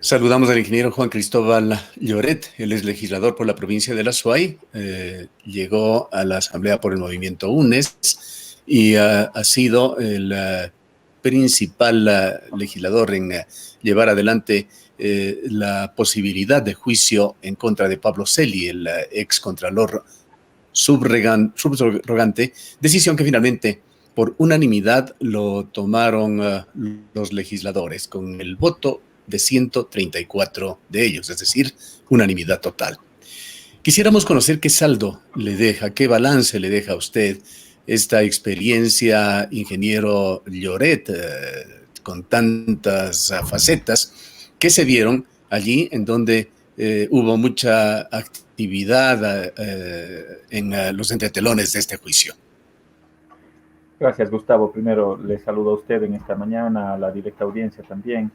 Saludamos al ingeniero Juan Cristóbal Lloret, él es legislador por la provincia de La Suay, llegó a la Asamblea por el movimiento UNES y ha sido el principal legislador en llevar adelante la posibilidad de juicio en contra de Pablo Celi, el ex contralor subrogante, decisión que finalmente por unanimidad lo tomaron los legisladores con el voto de 134 de ellos, es decir, unanimidad total. Quisiéramos conocer qué saldo le deja, qué balance le deja a usted esta experiencia, ingeniero Lloret, con tantas facetas que se vieron allí en donde hubo mucha actividad en los entretelones de este juicio. Gracias, Gustavo. Primero le saludo a usted en esta mañana, a la directa audiencia también.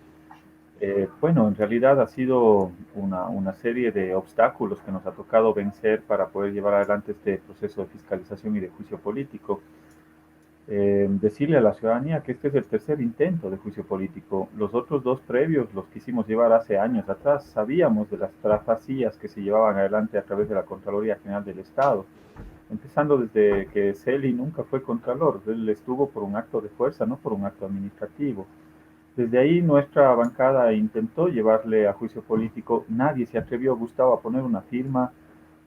Bueno, en realidad ha sido una serie de obstáculos que nos ha tocado vencer para poder llevar adelante este proceso de fiscalización y de juicio político. Decirle a la ciudadanía que este es el tercer intento de juicio político. Los otros dos previos los quisimos llevar hace años atrás. Sabíamos de las trafacías que se llevaban adelante a través de la Contraloría General del Estado, empezando desde que Celi nunca fue contralor. Él estuvo por un acto de fuerza, no por un acto administrativo. Desde ahí nuestra bancada intentó llevarle a juicio político. Nadie se atrevió, Gustavo, a poner una firma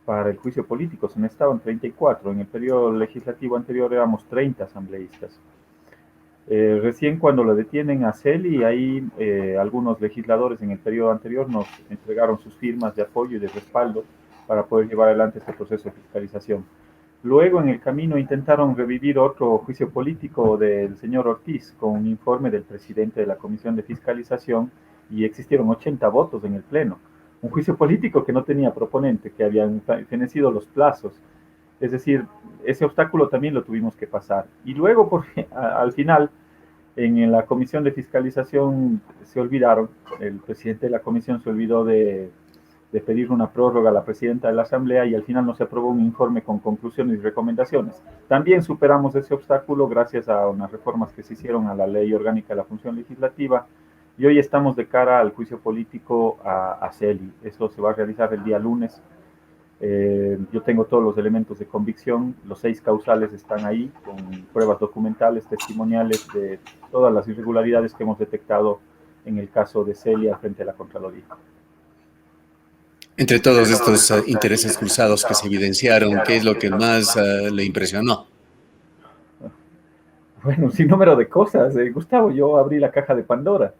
para el juicio político. Se necesitaban 34. En el periodo legislativo anterior éramos 30 asambleístas. Recién cuando lo detienen a Celi, ahí algunos legisladores en el periodo anterior nos entregaron sus firmas de apoyo y de respaldo para poder llevar adelante este proceso de fiscalización. Luego, en el camino, intentaron revivir otro juicio político del señor Ortiz con un informe del presidente de la Comisión de Fiscalización y existieron 80 votos en el Pleno. Un juicio político que no tenía proponente, que habían fenecido los plazos. Es decir, ese obstáculo también lo tuvimos que pasar. Y luego, porque al final, en la Comisión de Fiscalización se olvidaron, el presidente de la comisión se olvidó de pedir una prórroga a la presidenta de la Asamblea y al final no se aprobó un informe con conclusiones y recomendaciones. También superamos ese obstáculo gracias a unas reformas que se hicieron a la Ley Orgánica de la Función Legislativa y hoy estamos de cara al juicio político a Celi. Esto se va a realizar el día lunes. Yo tengo todos los elementos de convicción, los 6 causales están ahí con pruebas documentales, testimoniales de todas las irregularidades que hemos detectado en el caso de Celia frente a la Contraloría. Entre todos estos intereses cruzados que se evidenciaron, ¿qué es lo que más le impresionó? Bueno, un sinnúmero de cosas. Gustavo, yo abrí la caja de Pandora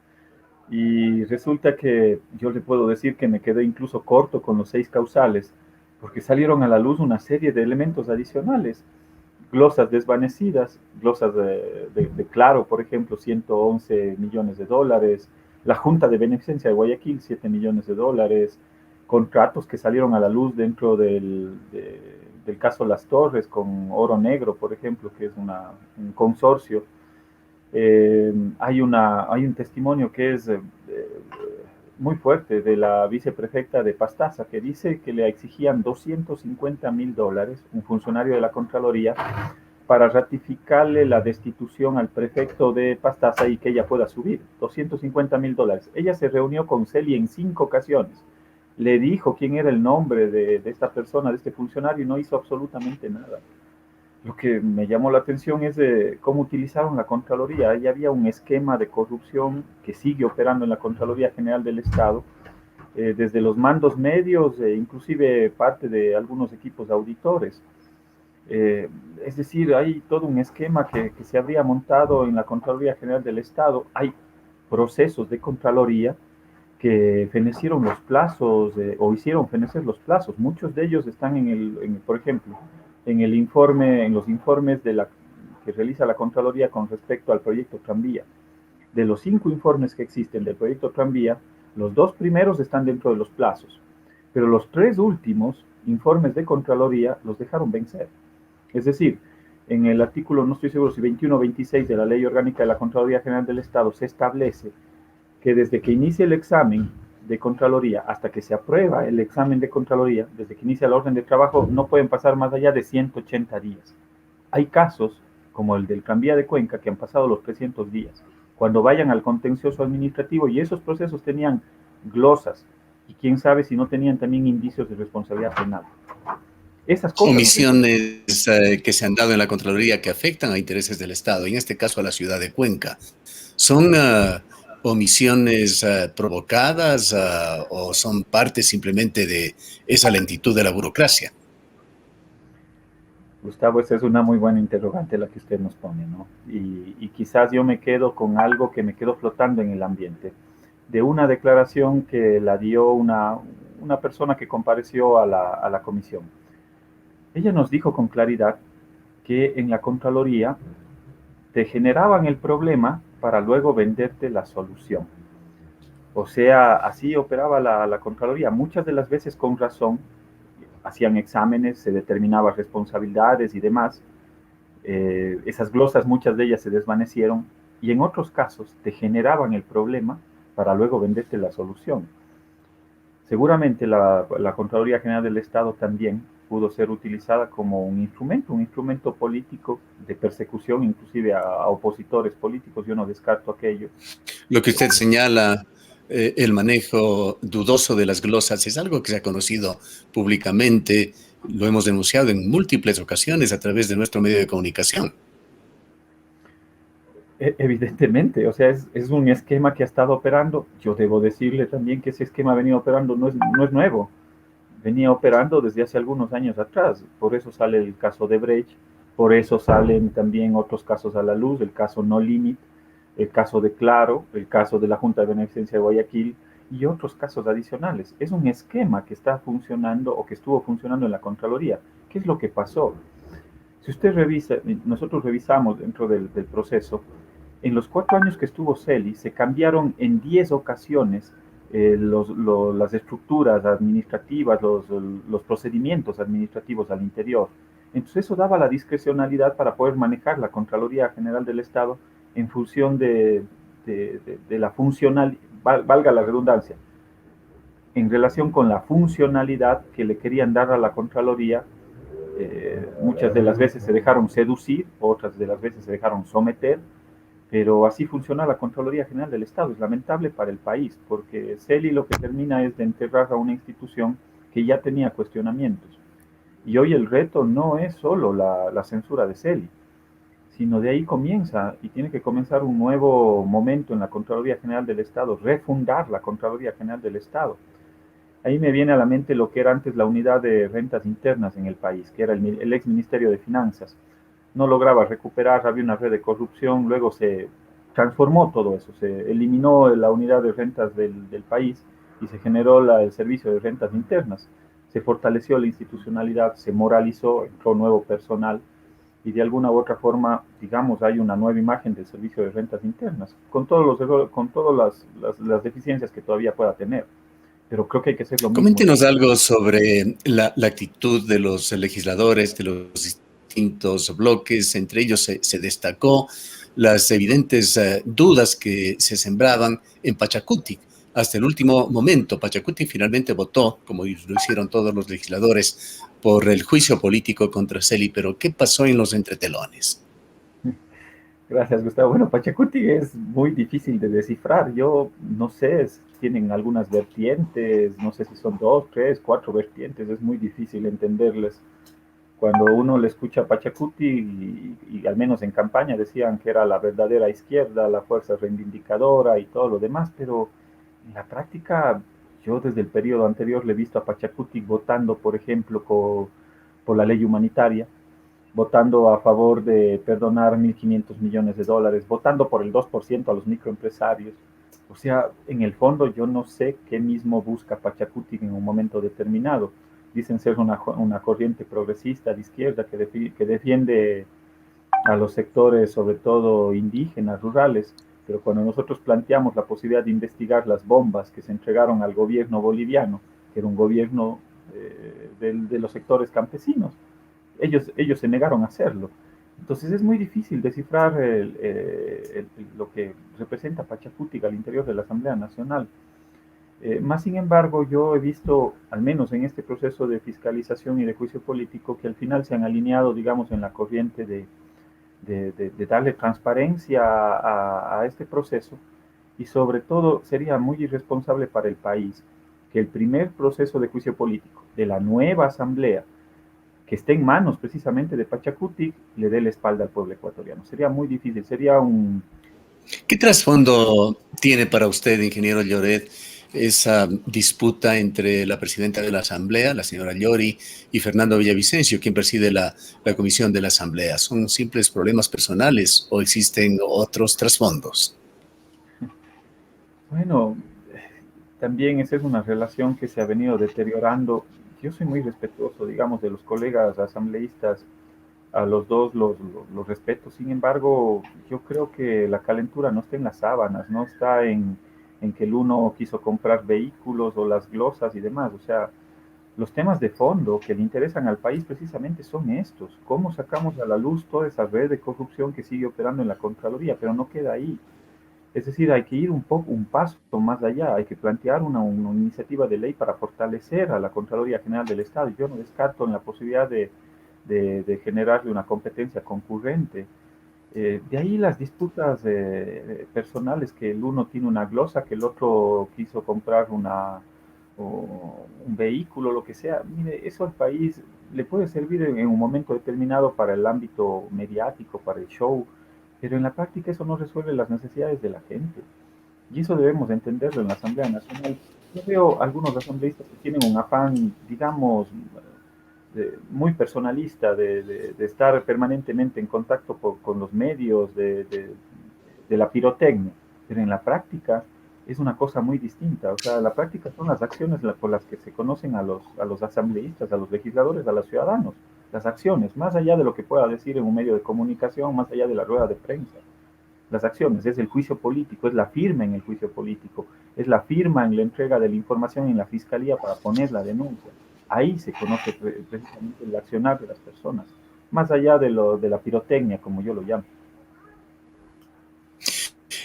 y resulta que yo le puedo decir que me quedé incluso corto con los 6 causales porque salieron a la luz una serie de elementos adicionales. Glosas desvanecidas, glosas de Claro, por ejemplo, 111 millones de dólares, la Junta de Beneficencia de Guayaquil, 7 millones de dólares, contratos que salieron a la luz dentro del caso Las Torres con Oro Negro, por ejemplo, que es un consorcio. Hay un testimonio que es muy fuerte de la viceprefecta de Pastaza, que dice que le exigían $250,000, un funcionario de la Contraloría, para ratificarle la destitución al prefecto de Pastaza y que ella pueda subir. $250,000. Ella se reunió con Celi en 5 ocasiones. Le dijo quién era el nombre de esta persona, de este funcionario, y no hizo absolutamente nada. Lo que me llamó la atención es de cómo utilizaron la Contraloría. Ahí había un esquema de corrupción que sigue operando en la Contraloría General del Estado, desde los mandos medios, inclusive parte de algunos equipos de auditores. Es decir, hay todo un esquema que se habría montado en la Contraloría General del Estado. Hay procesos de Contraloría que fenecieron los plazos o hicieron fenecer los plazos. Muchos de ellos están por ejemplo, en los informes que realiza la Contraloría con respecto al proyecto Tranvía. De los 5 informes que existen del proyecto Tranvía, los 2 primeros están dentro de los plazos, pero los 3 últimos informes de Contraloría los dejaron vencer. Es decir, en el artículo, no estoy seguro si 21 o 26 de la Ley Orgánica de la Contraloría General del Estado se establece que desde que inicia el examen de Contraloría hasta que se aprueba el examen de Contraloría, desde que inicia el orden de trabajo, no pueden pasar más allá de 180 días. Hay casos, como el del Tranvía de Cuenca, que han pasado los 300 días. Cuando vayan al contencioso administrativo, y esos procesos tenían glosas, y quién sabe si no tenían también indicios de responsabilidad penal. Esas cosas Omisiones que se han dado en la Contraloría que afectan a intereses del Estado, en este caso a la ciudad de Cuenca. ¿Son omisiones provocadas o son parte simplemente de esa lentitud de la burocracia? Gustavo, esa es una muy buena interrogante la que usted nos pone, ¿no? Y quizás yo me quedo con algo que me quedó flotando en el ambiente, de una declaración que la dio una persona que compareció a la comisión. Ella nos dijo con claridad que en la Contraloría te generaban el problema para luego venderte la solución. O sea, así operaba la Contraloría, muchas de las veces con razón, hacían exámenes, se determinaban responsabilidades y demás. Esas glosas, muchas de ellas se desvanecieron, y en otros casos te generaban el problema para luego venderte la solución. Seguramente la Contraloría General del Estado también pudo ser utilizada como un instrumento político de persecución, inclusive a opositores políticos. Yo no descarto aquello. Lo que usted señala, el manejo dudoso de las glosas, es algo que se ha conocido públicamente, lo hemos denunciado en múltiples ocasiones a través de nuestro medio de comunicación. Evidentemente, o sea, es un esquema que ha estado operando. Yo debo decirle también que ese esquema ha venido operando, no es nuevo, venía operando desde hace algunos años atrás. Por eso sale el caso de Brecht, por eso salen también otros casos a la luz, el caso No Limit, el caso de Claro, el caso de la Junta de Beneficencia de Guayaquil y otros casos adicionales. Es un esquema que está funcionando o que estuvo funcionando en la Contraloría. ¿Qué es lo que pasó? Si usted revisa, nosotros revisamos dentro del proceso, en los 4 años que estuvo Celi, se cambiaron en 10 ocasiones las estructuras administrativas, los procedimientos administrativos al interior. Entonces eso daba la discrecionalidad para poder manejar la Contraloría General del Estado en función de la funcional, valga la redundancia, en relación con la funcionalidad que le querían dar a la Contraloría. Muchas de las veces se dejaron seducir, otras de las veces se dejaron someter, pero así funciona la Contraloría General del Estado. Es lamentable para el país, porque CELI lo que termina es de enterrar a una institución que ya tenía cuestionamientos. Y hoy el reto no es solo la censura de CELI, sino de ahí comienza, y tiene que comenzar un nuevo momento en la Contraloría General del Estado, refundar la Contraloría General del Estado. Ahí me viene a la mente lo que era antes la unidad de rentas internas en el país, que era el ex Ministerio de Finanzas. No lograba recuperar, había una red de corrupción, luego se transformó todo eso, se eliminó la unidad de rentas del país y se generó el servicio de rentas internas. Se fortaleció la institucionalidad, se moralizó, entró nuevo personal y de alguna u otra forma, digamos, hay una nueva imagen del servicio de rentas internas, con con todas las deficiencias que todavía pueda tener. Pero creo que hay que hacer lo mismo. Coméntenos algo sobre la actitud de los legisladores, de los distintos bloques. Entre ellos se destacó las evidentes dudas que se sembraban en Pachacuti. Hasta el último momento, Pachacuti finalmente votó, como lo hicieron todos los legisladores, por el juicio político contra Celi. Pero ¿qué pasó en los entretelones? Gracias, Gustavo. Bueno, Pachacuti es muy difícil de descifrar. Yo no sé, tienen algunas vertientes, no sé si son dos, tres, cuatro vertientes, es muy difícil entenderles. Cuando uno le escucha a Pachacuti, y al menos en campaña decían que era la verdadera izquierda, la fuerza reivindicadora y todo lo demás, pero en la práctica, yo desde el periodo anterior le he visto a Pachacuti votando, por ejemplo, por la ley humanitaria, votando a favor de perdonar 1.500 millones de dólares, votando por el 2% a los microempresarios. O sea, en el fondo yo no sé qué mismo busca Pachacuti en un momento determinado. Dicen ser una corriente progresista de izquierda que defiende a los sectores, sobre todo indígenas, rurales, pero cuando nosotros planteamos la posibilidad de investigar las bombas que se entregaron al gobierno boliviano, que era un gobierno de los sectores campesinos, ellos se negaron a hacerlo. Entonces es muy difícil descifrar lo que representa Pachacuti al interior de la Asamblea Nacional. Más sin embargo, yo he visto, al menos en este proceso de fiscalización y de juicio político, que al final se han alineado, digamos, en la corriente de darle transparencia a este proceso y sobre todo sería muy irresponsable para el país que el primer proceso de juicio político de la nueva asamblea, que esté en manos precisamente de Pachacuti, le dé la espalda al pueblo ecuatoriano. Sería muy difícil, sería un... ¿Qué trasfondo tiene para usted, ingeniero Lloret, esa disputa entre la presidenta de la Asamblea, la señora Llori, y Fernando Villavicencio, quien preside la comisión de la Asamblea? ¿Son simples problemas personales o existen otros trasfondos? Bueno, también esa es una relación que se ha venido deteriorando. Yo soy muy respetuoso, digamos, de los colegas asambleístas, a los dos los respeto. Sin embargo, yo creo que la calentura no está en las sábanas, no está en que el uno quiso comprar vehículos o las glosas y demás. O sea, los temas de fondo que le interesan al país precisamente son estos. ¿Cómo sacamos a la luz toda esa red de corrupción que sigue operando en la Contraloría? Pero no queda ahí. Es decir, hay que ir un paso más allá, hay que plantear una iniciativa de ley para fortalecer a la Contraloría General del Estado. Yo no descarto en la posibilidad de generarle una competencia concurrente. De ahí las disputas personales, que el uno tiene una glosa, que el otro quiso comprar un vehículo, lo que sea. Mire, eso al país le puede servir en un momento determinado para el ámbito mediático, para el show, pero en la práctica eso no resuelve las necesidades de la gente. Y eso debemos entenderlo en la Asamblea Nacional. Yo veo algunos asambleístas que tienen un afán, digamos, muy personalista, de estar permanentemente en contacto con los medios, de la pirotecnia, pero en la práctica es una cosa muy distinta. O sea, la práctica son las acciones por las que se conocen a los asambleístas, a los legisladores, a los ciudadanos. Las acciones, más allá de lo que pueda decir en un medio de comunicación, más allá de la rueda de prensa. Las acciones, es el juicio político, es la firma en el juicio político, es la firma en la entrega de la información en la fiscalía para poner la denuncia. Ahí se conoce precisamente el accionar de las personas, más allá de la pirotecnia, como yo lo llamo.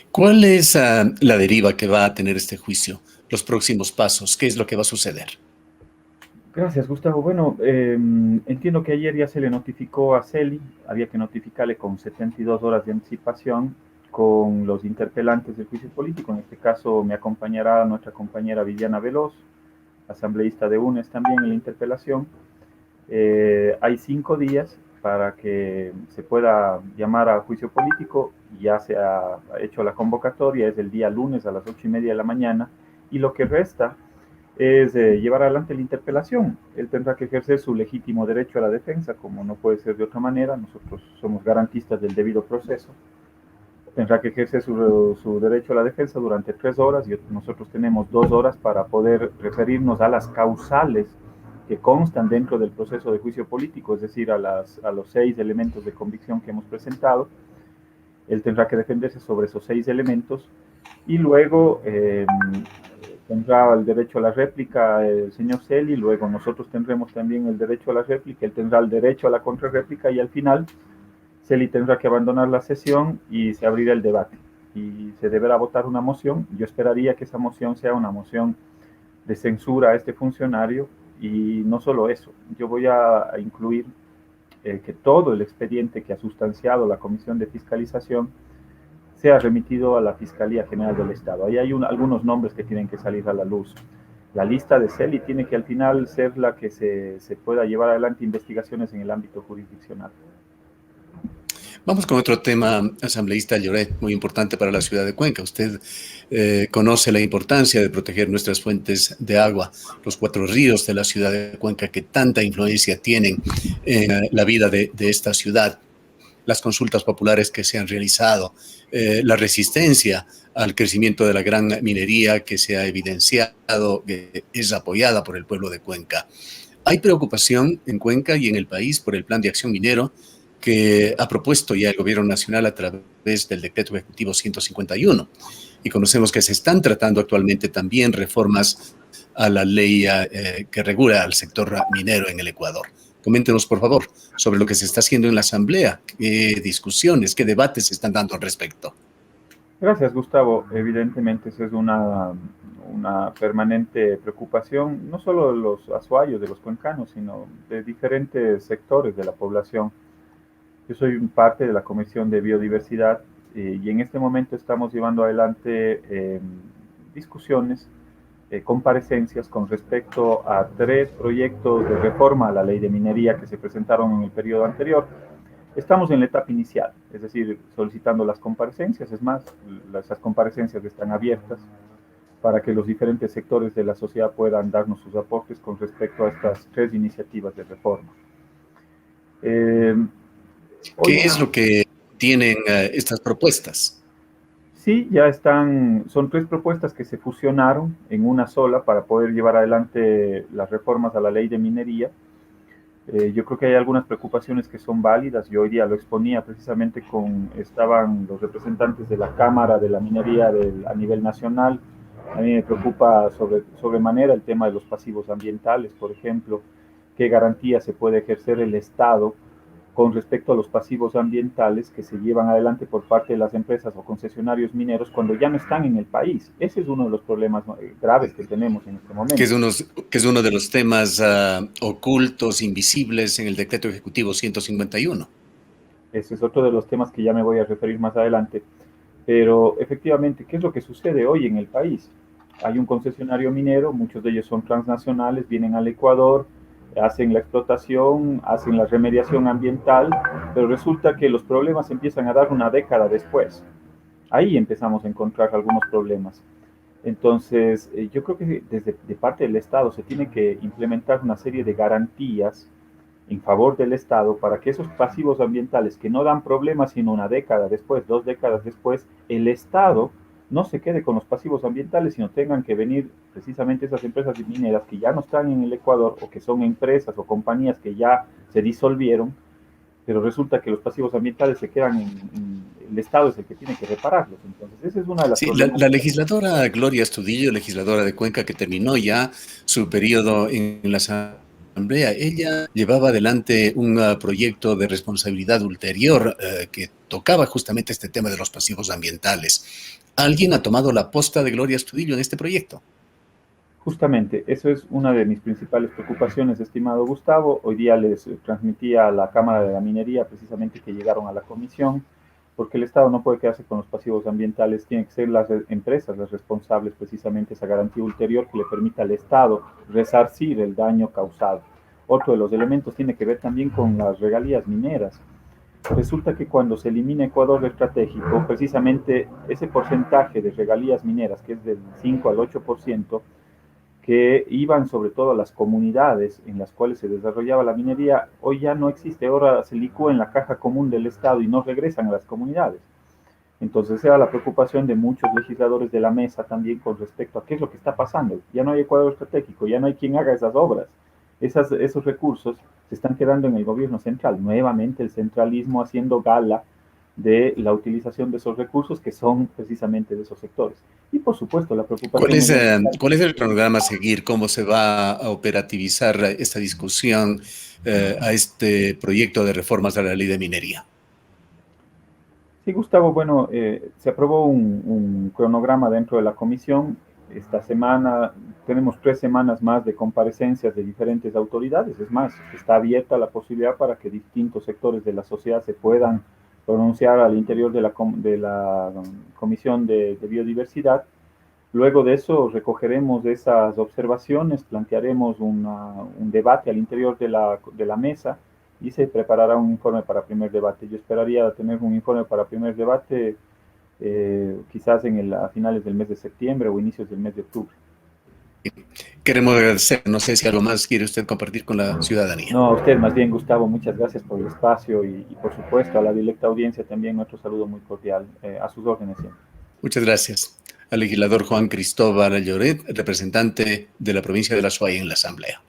¿Cuál es la deriva que va a tener este juicio? Los próximos pasos, ¿qué es lo que va a suceder? Gracias, Gustavo. Bueno, entiendo que ayer ya se le notificó a Celi, había que notificarle con 72 horas de anticipación con los interpelantes del juicio político. En este caso me acompañará nuestra compañera Viviana Veloz, asambleísta de UNES también en la interpelación. Hay 5 días para que se pueda llamar a juicio político. Ya se ha hecho la convocatoria, es el día lunes a las 8:30 de la mañana, y lo que resta es llevar adelante la interpelación. Él tendrá que ejercer su legítimo derecho a la defensa, como no puede ser de otra manera. Nosotros somos garantistas del debido proceso. Tendrá que ejercer su derecho a la defensa durante 3 horas, y nosotros tenemos 2 horas para poder referirnos a las causales que constan dentro del proceso de juicio político, es decir, a los 6 elementos de convicción que hemos presentado. Él tendrá que defenderse sobre esos 6 elementos, y luego tendrá el derecho a la réplica el señor Celi, luego nosotros tendremos también el derecho a la réplica, él tendrá el derecho a la contrarréplica, y al final Celi tendrá que abandonar la sesión y se abrirá el debate. Y se deberá votar una moción. Yo esperaría que esa moción sea una moción de censura a este funcionario, y no solo eso, yo voy a incluir que todo el expediente que ha sustanciado la Comisión de Fiscalización sea remitido a la Fiscalía General del Estado. Ahí hay algunos nombres que tienen que salir a la luz. La lista de Celi tiene que al final ser la que se pueda llevar adelante investigaciones en el ámbito jurisdiccional. Vamos con otro tema, asambleísta Lloret, muy importante para la ciudad de Cuenca. Usted conoce la importancia de proteger nuestras fuentes de agua, los 4 ríos de la ciudad de Cuenca que tanta influencia tienen en la vida de esta ciudad, las consultas populares que se han realizado, la resistencia al crecimiento de la gran minería que se ha evidenciado, que es apoyada por el pueblo de Cuenca. Hay preocupación en Cuenca y en el país por el plan de acción minero que ha propuesto ya el gobierno nacional a través del decreto ejecutivo 151. Y conocemos que se están tratando actualmente también reformas a la ley que regula al sector minero en el Ecuador. Coméntenos, por favor, sobre lo que se está haciendo en la Asamblea, qué discusiones, qué debates se están dando al respecto. Gracias, Gustavo. Evidentemente, esa es una permanente preocupación, no solo de los azuayos, de los cuencanos, sino de diferentes sectores de la población. Yo soy parte de la Comisión de Biodiversidad, y en este momento estamos llevando adelante discusiones, comparecencias con respecto a 3 proyectos de reforma a la ley de minería que se presentaron en el periodo anterior. Estamos en la etapa inicial, es decir, solicitando las comparecencias. Es más, esas comparecencias están abiertas para que los diferentes sectores de la sociedad puedan darnos sus aportes con respecto a estas 3 iniciativas de reforma. ¿Qué es lo que tienen estas propuestas? Sí, son 3 propuestas que se fusionaron en una sola para poder llevar adelante las reformas a la ley de minería. Yo creo que hay algunas preocupaciones que son válidas. Yo hoy día lo exponía precisamente estaban los representantes de la Cámara de la Minería a nivel nacional. A mí me preocupa sobremanera el tema de los pasivos ambientales, por ejemplo, qué garantía se puede ejercer el Estado con respecto a los pasivos ambientales que se llevan adelante por parte de las empresas o concesionarios mineros cuando ya no están en el país. Ese es uno de los problemas graves que tenemos en este momento. Que es uno de los temas ocultos, invisibles en el Decreto Ejecutivo 151. Ese es otro de los temas que ya me voy a referir más adelante. Pero efectivamente, ¿qué es lo que sucede hoy en el país? Hay un concesionario minero, muchos de ellos son transnacionales, vienen al Ecuador, hacen la explotación, hacen la remediación ambiental, pero resulta que los problemas empiezan a dar una década después. Ahí empezamos a encontrar algunos problemas. Entonces, yo creo que de parte del Estado se tiene que implementar una serie de garantías en favor del Estado para que esos pasivos ambientales que no dan problemas sino una década después, 2 décadas después, el Estado no se quede con los pasivos ambientales, sino tengan que venir precisamente esas empresas mineras que ya no están en el Ecuador o que son empresas o compañías que ya se disolvieron, pero resulta que los pasivos ambientales se quedan el Estado es el que tiene que repararlos. Entonces, esa es una de las la legisladora Gloria Astudillo, legisladora de Cuenca, que terminó ya su periodo en la Asamblea, ella llevaba adelante un proyecto de responsabilidad ulterior que tocaba justamente este tema de los pasivos ambientales. ¿Alguien ha tomado la posta de Gloria Astudillo en este proyecto? Justamente, eso es una de mis principales preocupaciones, estimado Gustavo. Hoy día les transmití a la Cámara de la Minería precisamente que llegaron a la comisión, porque el Estado no puede quedarse con los pasivos ambientales, tienen que ser las empresas las responsables precisamente de esa garantía ulterior que le permita al Estado resarcir el daño causado. Otro de los elementos tiene que ver también con las regalías mineras. Resulta que cuando se elimina Ecuador estratégico, precisamente ese porcentaje de regalías mineras, que es del 5 al 8%, que iban sobre todo a las comunidades en las cuales se desarrollaba la minería, hoy ya no existe, ahora se licúa en la caja común del Estado y no regresan a las comunidades. Entonces era la preocupación de muchos legisladores de la mesa también con respecto a qué es lo que está pasando. Ya no hay Ecuador estratégico, ya no hay quien haga esas obras. Esos recursos se están quedando en el gobierno central. Nuevamente el centralismo haciendo gala de la utilización de esos recursos que son precisamente de esos sectores. Y por supuesto la preocupación... ¿Cuál es el programa a seguir? ¿Cómo se va a operativizar esta discusión a este proyecto de reformas a la ley de minería? Sí, Gustavo, bueno, se aprobó un cronograma dentro de la comisión. Esta semana tenemos 3 semanas más de comparecencias de diferentes autoridades. Es más, está abierta la posibilidad para que distintos sectores de la sociedad se puedan pronunciar al interior de la Comisión de Biodiversidad. Luego de eso recogeremos esas observaciones, plantearemos un debate al interior de la mesa y se preparará un informe para primer debate. Yo esperaría tener un informe para primer debate quizás a finales del mes de septiembre o inicios del mes de octubre. Queremos agradecer, no sé si algo más quiere usted compartir con la ciudadanía. No, a usted más bien, Gustavo, muchas gracias por el espacio y por supuesto a la directa audiencia también nuestro saludo muy cordial, a sus órdenes siempre. Muchas gracias. Al legislador Juan Cristóbal Lloret, representante de la provincia de La Suay en la Asamblea.